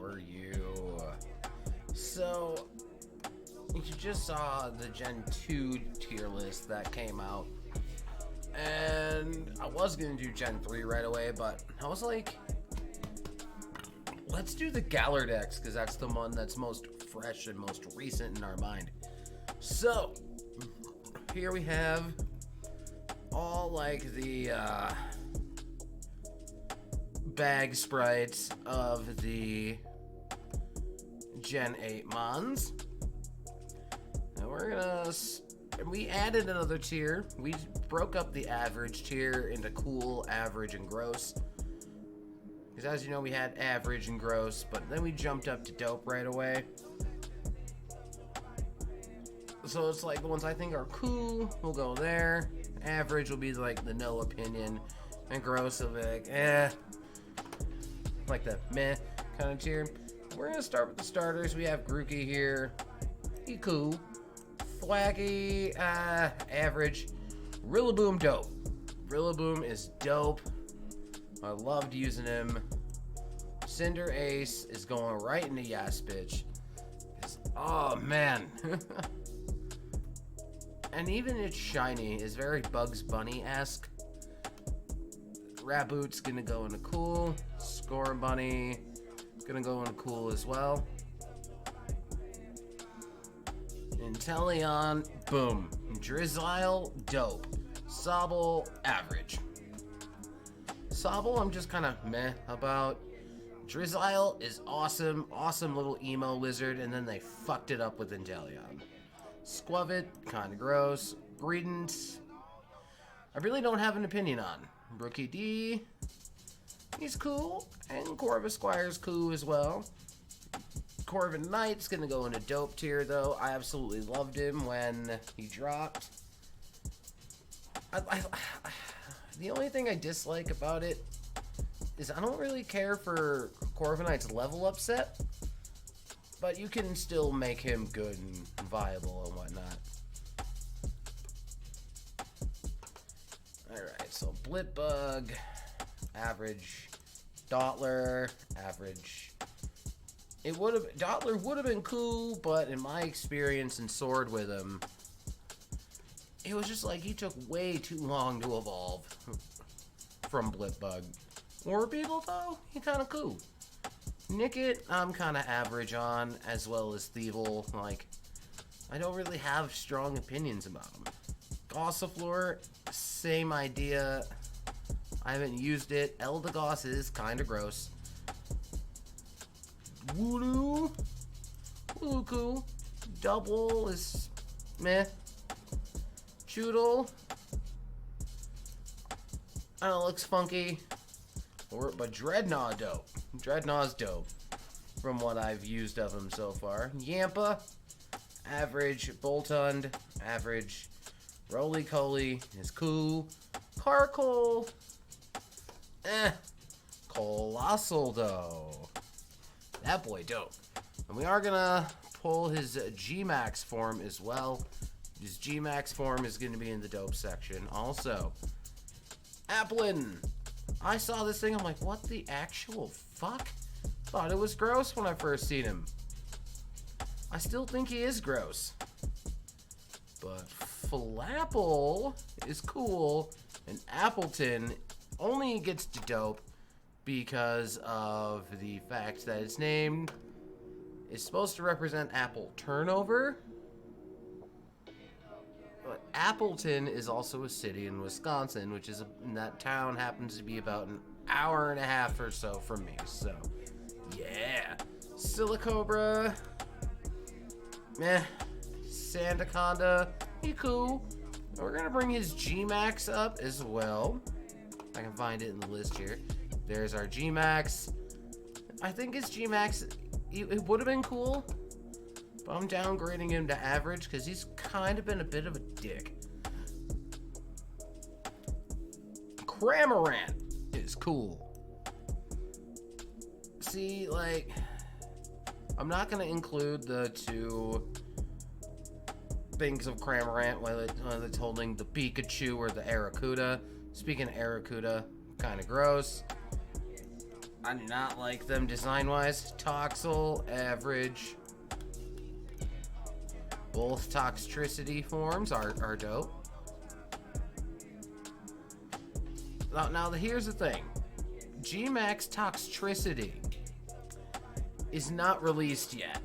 how are you? So, you just saw the Gen 2 tier list that came out. And I was going to do Gen 3 right away, but I was like, let's do the Galardex, because that's the one that's most fresh and most recent in our mind. So, here we have all like the bag sprites of the Gen 8 mons. And we added another tier. We broke up the average tier into cool, average, and gross. Because as you know, we had average and gross, but then we jumped up to dope right away. So it's like the ones I think are cool will go there. Average will be like the no opinion, and gross will be like like the meh kind of tier. We're gonna start with the starters. We have Grookey here. He cool. Thwacky, average. Rillaboom dope. Rillaboom is dope. I loved using him. Cinder Ace is going right into Yas bitch. Oh man. And even its shiny is very Bugs Bunny-esque. Raboot's gonna go into cool. Score Bunny gonna go into cool as well. Inteleon, boom. Drizzile, dope. Sobble, average. Sobble, I'm just kind of meh about. Drizzile is awesome. Awesome little emo lizard, and then they fucked it up with Inteleon. Squavit, kind of gross. Greedent, I really don't have an opinion on. Brookie D, he's cool. And Corvisquire's cool as well. Corvin Knight's gonna go into dope tier though. I absolutely loved him when he dropped. The only thing I dislike about it is I don't really care for Corviknight's level up set, but you can still make him good and viable and whatnot. Alright, so Blipbug, average. Dottler, average. Dottler would have been cool, but in my experience in Sword with him, it was just like he took way too long to evolve from Blipbug. Orbeetle though, he kind of cool. Nickit, I'm kind of average on, as well as Thievul. Like, I don't really have strong opinions about him. Gossifleur, same idea. I haven't used it. Eldegoss is kind of gross. Woodoo, Woodoo cool. Double is meh. Choodle, I don't know, looks funky. But Dreadnought dope. Dreadnought's dope from what I've used of him so far. Yampa, average. Boltund, average. Roly-Coly is cool. Carkol, Colossal though. That boy dope. And we are gonna pull his G-Max form as well. His G-Max form is gonna be in the dope section. Also, Applin. I saw this thing, I'm like, what the actual fuck? Thought it was gross when I first seen him. I still think he is gross. But Flapple is cool, and Appleton only gets to dope because of the fact that its name is supposed to represent apple turnover. But Appleton is also a city in Wisconsin, which is that town happens to be about an hour and a half or so from me. So, yeah. Silicobra, meh. Sandaconda, he cool. We're gonna bring his G-Max up as well. If I can find it in the list here. There's our G-Max. I think his G-Max, it would have been cool, but I'm downgrading him to average because he's kind of been a bit of a dick. Cramorant is cool. See, like, I'm not going to include the two things of Cramorant, whether it's holding the Pikachu or the Arrokuda. Speaking of Arrokuda, kind of gross. I do not like them design-wise. Toxel, average. Both Toxtricity forms are dope. Now, here's the thing. G-Max Toxtricity is not released yet.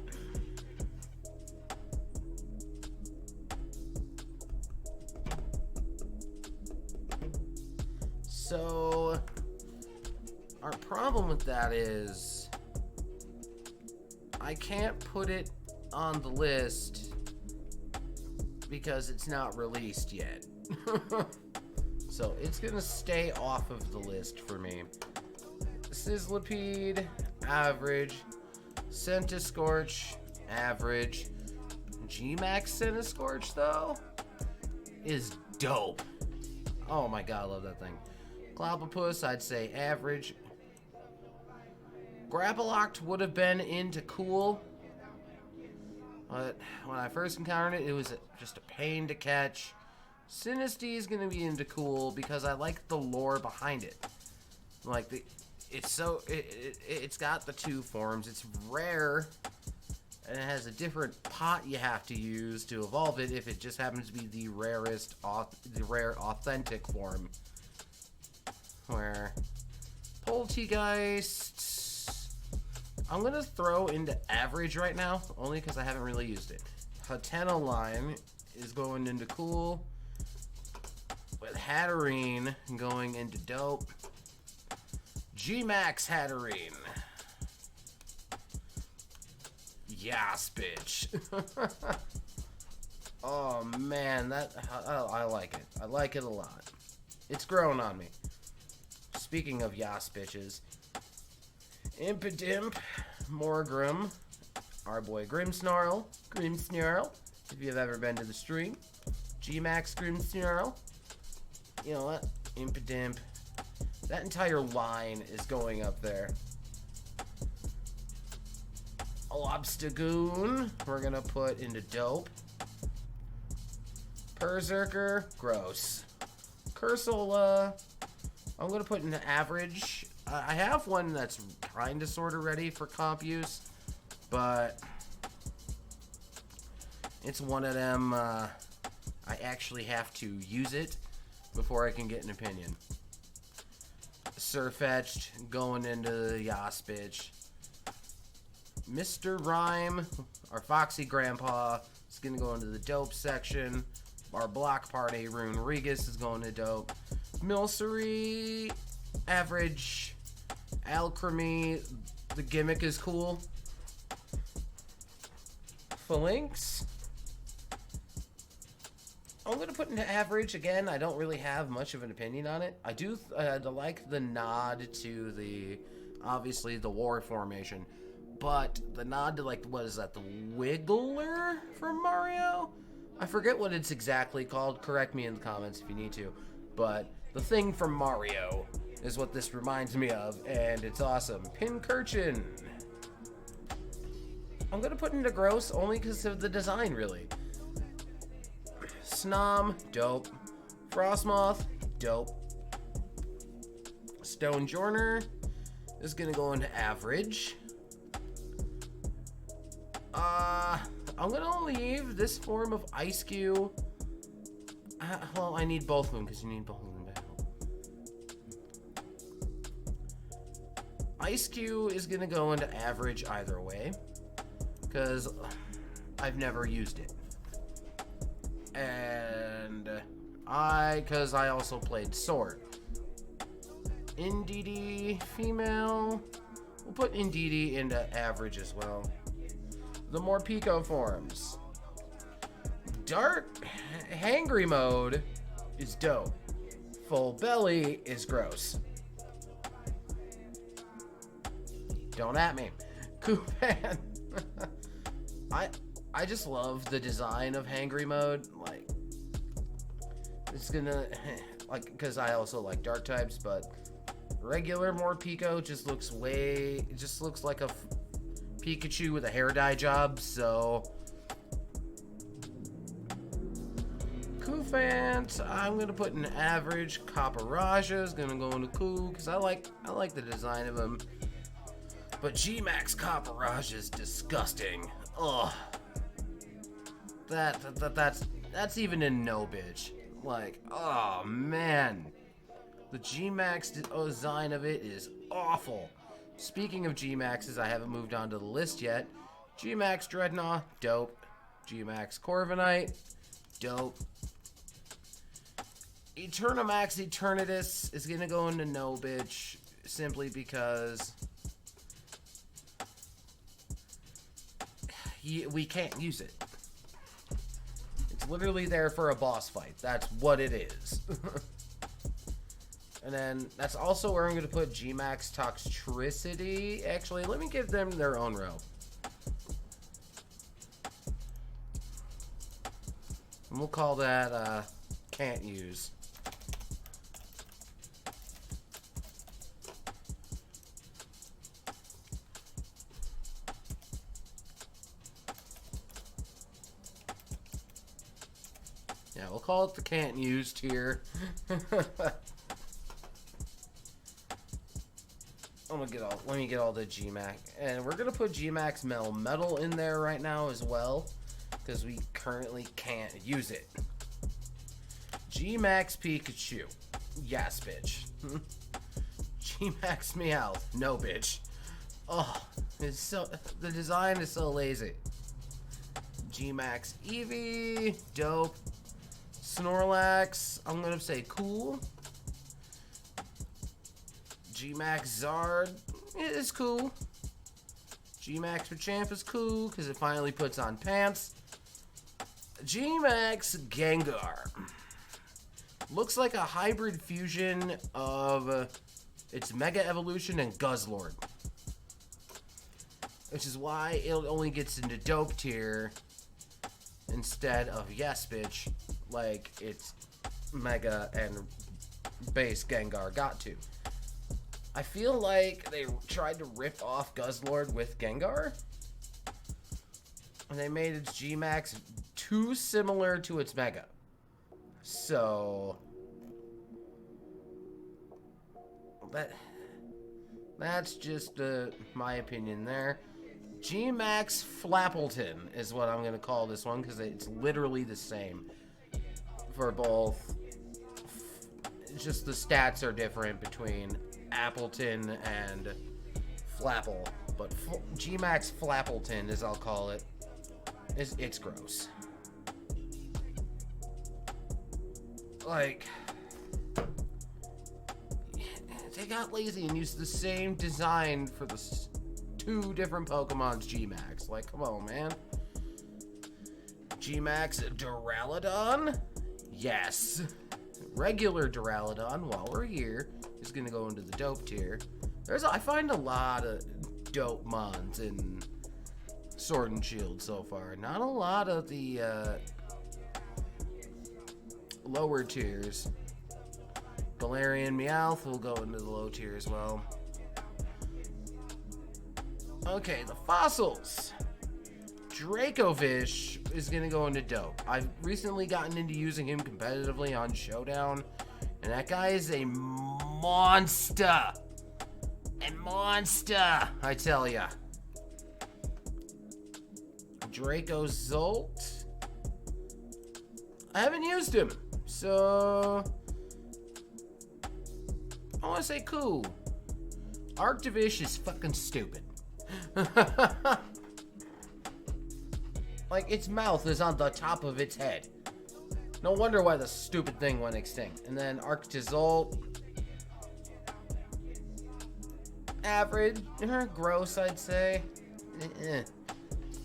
So, our problem with that is I can't put it on the list because it's not released yet. So it's gonna stay off of the list for me. Sizzlipede, average. Centiscorch, average. G-Max Centiscorch, though, is dope. Oh my god, I love that thing. Clobbopus, I'd say average. Grapploct would have been into cool, but when I first encountered it, it was just a pain to catch. Sinistea is gonna be into cool because I like the lore behind it. Like it's got the two forms. It's rare, and it has a different pot you have to use to evolve it if it just happens to be the rarest, the rare authentic form. Where Poltegeist, I'm gonna throw into average right now, only because I haven't really used it. Hatenoline is going into cool, with Hatterene going into dope. G-Max Hatterene. Yas, bitch. Oh man, I like it. I like it a lot. It's grown on me. Speaking of Yas bitches, Impidimp, Morgrim, our boy Grimmsnarl, if you've ever been to the stream, G-Max Grimmsnarl. You know what? Impidimp. That entire line is going up there. Lobstagoon, we're gonna put into dope. Berserker, gross. Cursola, I'm gonna put into average. I have one that's kind of sort of ready for comp use, but it's one of them. I actually have to use it before I can get an opinion. Surfetched going into the Yas bitch. Mr. Rhyme, our Foxy Grandpa, is gonna go into the dope section. Our Block Party Rune Regus is going to dope. Milcery, average. Alchemy, the gimmick is cool. Phalanx, I'm gonna put into average again. I don't really have much of an opinion on it. I do like the nod to the, obviously the war formation, but the nod to, like, what is that, the Wiggler from Mario? I forget what it's exactly called. Correct me in the comments if you need to, but the thing from Mario is what this reminds me of, and it's awesome. Pincurchin, I'm gonna put into gross only because of the design, really. Snom, dope. Frostmoth, dope. Stonejourner is gonna go into average. I'm gonna leave this form of Ice Cube. Well, I need both of them because you need both of them back. Ice Cube is gonna go into average either way because I've never used it. And because I also played Sword. Indeedee, female. We'll put Indeedee into average as well. The more Pico forms. Dark Hangry mode is dope. Full belly is gross. Don't at me. Kupan. I just love the design of Hangry mode. Like, it's gonna, like, because I also like dark types, but regular Morpeko just looks it just looks like a Pikachu with a hair dye job, so. Koufant, I'm gonna put an average. Caparajah is gonna go into cool, because I like the design of him. But G-Max Copperage is disgusting. Ugh. That's even in no bitch. Like, oh man. The G-Max design of it is awful. Speaking of G-Maxes, I haven't moved on to the list yet. G-Max Dreadnought, dope. G-Max Corviknight, dope. Eternamax Eternatus is gonna go into no bitch simply because we can't use it. It's literally there for a boss fight. That's what it is. And then that's also where I'm going to put G-Max Toxtricity. Actually, let me give them their own row. And we'll call that can't use. Yeah, we'll call it the can't use tier. Let me get all the G-Max. And we're going to put G-Max Metal in there right now as well, because we currently can't use it. G-Max Pikachu. Yes, bitch. G-Max Meowth. No, bitch. Oh, the design is so lazy. G-Max Eevee. Dope. Snorlax. I'm going to say cool. G-Max Zard is cool. G-Max Machamp is cool because it finally puts on pants. G-Max Gengar. Looks like a hybrid fusion of its Mega Evolution and Guzzlord. Which is why it only gets into dope tier instead of yes bitch like its Mega and base Gengar got to. I feel like they tried to rip off Guzzlord with Gengar. And they made its G-Max too similar to its Mega. So that's just my opinion there. G-Max Flappleton is what I'm going to call this one because it's literally the same for both. It's just the stats are different between Appleton and Flapple, but G-Max Flappleton, as I'll call it, it's gross. Like, they got lazy and used the same design for the two different Pokemon's G-Max. Like, come on, man. G-Max Duraludon? Yes. Regular Duraludon, while we're here, is going to go into the dope tier. I find a lot of dope mons in Sword and Shield so far. Not a lot of the lower tiers. Galarian Meowth will go into the low tier as well. Okay, the fossils. Dracovish is going to go into dope. I've recently gotten into using him competitively on Showdown, and that guy is a monster. A monster, I tell ya. Dracozolt. I haven't used him, so I want to say cool. Arctovish is fucking stupid. Like, its mouth is on the top of its head. No wonder why the stupid thing went extinct. And then Arctozolt. Average. Gross, I'd say.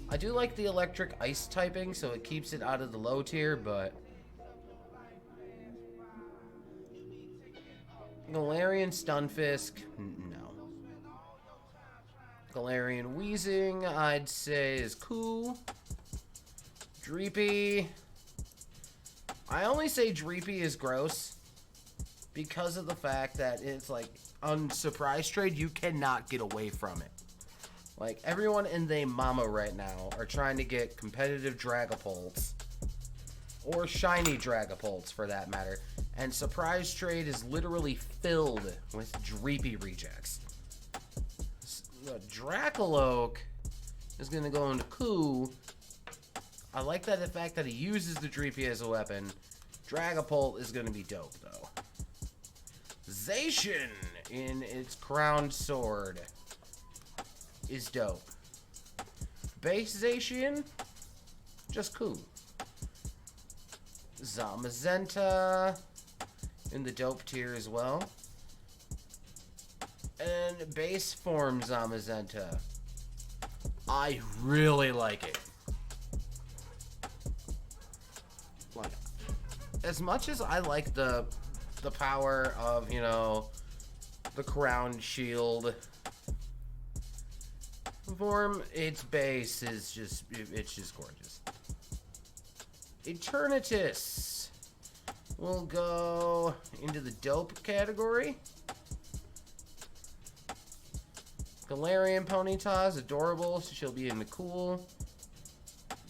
I do like the electric ice typing, so it keeps it out of the low tier, but Galarian Stunfisk, no. Galarian Weezing, I'd say is cool. Dreepy. I only say Dreepy is gross because of the fact that it's like on Surprise Trade, you cannot get away from it. Like, everyone and they mama right now are trying to get competitive Dragapults. Or shiny Dragapults, for that matter. And Surprise Trade is literally filled with Dreepy rejects. Dracoloak is going to go into Coup. I like that the fact that he uses the Dreepy as a weapon. Dragapult is going to be dope, though. Zacian in its crowned sword is dope. Base Zacian, just cool. Zamazenta in the dope tier as well. And base form Zamazenta. I really like it. Like, as much as I like the power of, you know, the crown shield form, its base is just, it's just gorgeous. Eternatus will go into the dope category. Galarian Ponyta is adorable, so she'll be in the cool.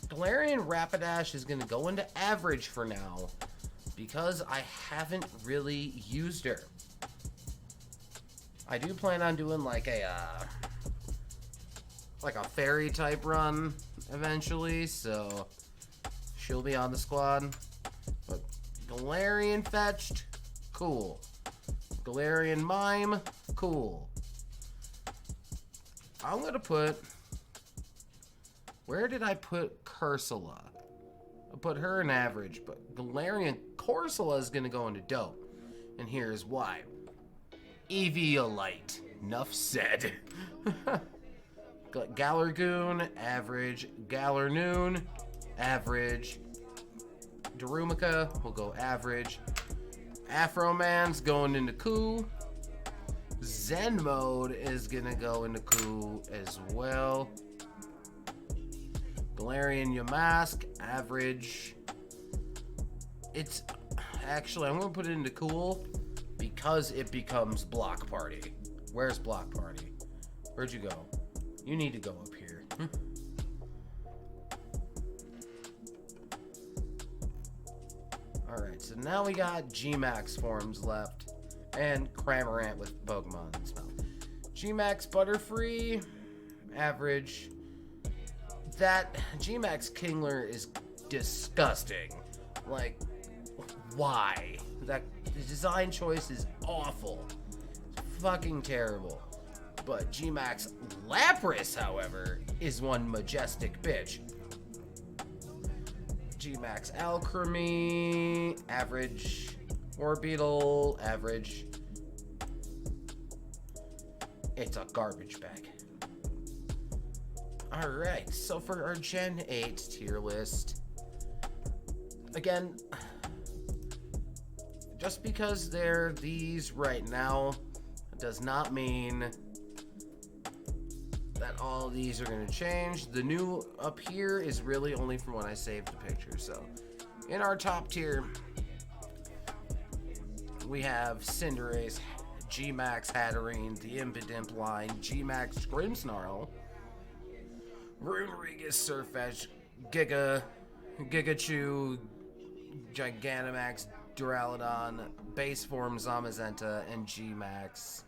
Galarian Rapidash is going to go into average for now because I haven't really used her. I do plan on doing like a fairy type run eventually, so she'll be on the squad. But Galarian fetched, cool. Galarian Mime, cool. I'm gonna put, where did I put Cursula? I put her in average, but Galarian Corsola is gonna go into dope. And here's why. Eviolite. Enough said. Galargoon, average. Galarnoon, average. Darumaka will go average. Afroman's going into Coup. Zen mode is gonna go into Coup as well. Galarian Yamask, average. It's actually, I'm gonna put it into cool because it becomes Block Party. Where's Block Party? Where'd you go? You need to go up here. Alright, so now we got Gmax forms left. And Cramorant with Pokemon and stuff. Gmax Butterfree, average. That Gmax Kingler is disgusting. Like, why? That the design choice is awful. It's fucking terrible. But Gmax Lapras, however, is one majestic bitch. Gmax Alchemy, average. Orbeetle, average. It's a garbage bag. Alright, so for our Gen 8 tier list, again, just because they're these right now does not mean that all of these are going to change. The new up here is really only from when I saved the picture. So in our top tier, we have Cinderace, Gmax Hatterene, the Impidimp line, Gmax Grimmsnarl, Runerigus Surfetch, Gigachu, Gigantamax Duraludon, Base Form Zamazenta, and Gmax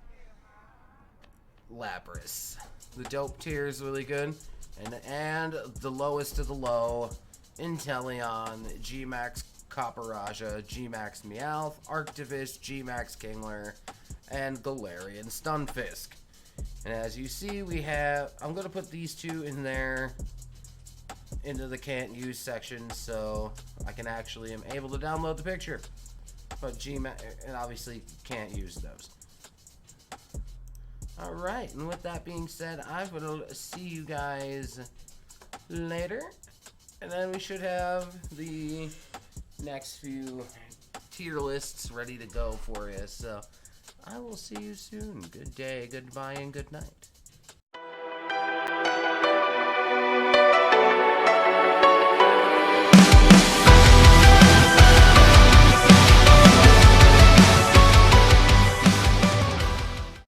Lapras. The dope tier is really good. And the lowest of the low, Inteleon, Gmax Copperaja, Gmax Meowth, Arctivish, Gmax Kingler, and Galarian Stunfisk. And as you see, we have, I'm going to put these two in there into the can't use section so I can actually am able to download the picture. But Gmax, and obviously can't use those. Alright, and with that being said, I will see you guys later. And then we should have the next few tier lists ready to go for you. So I will see you soon. Good day, goodbye, and good night.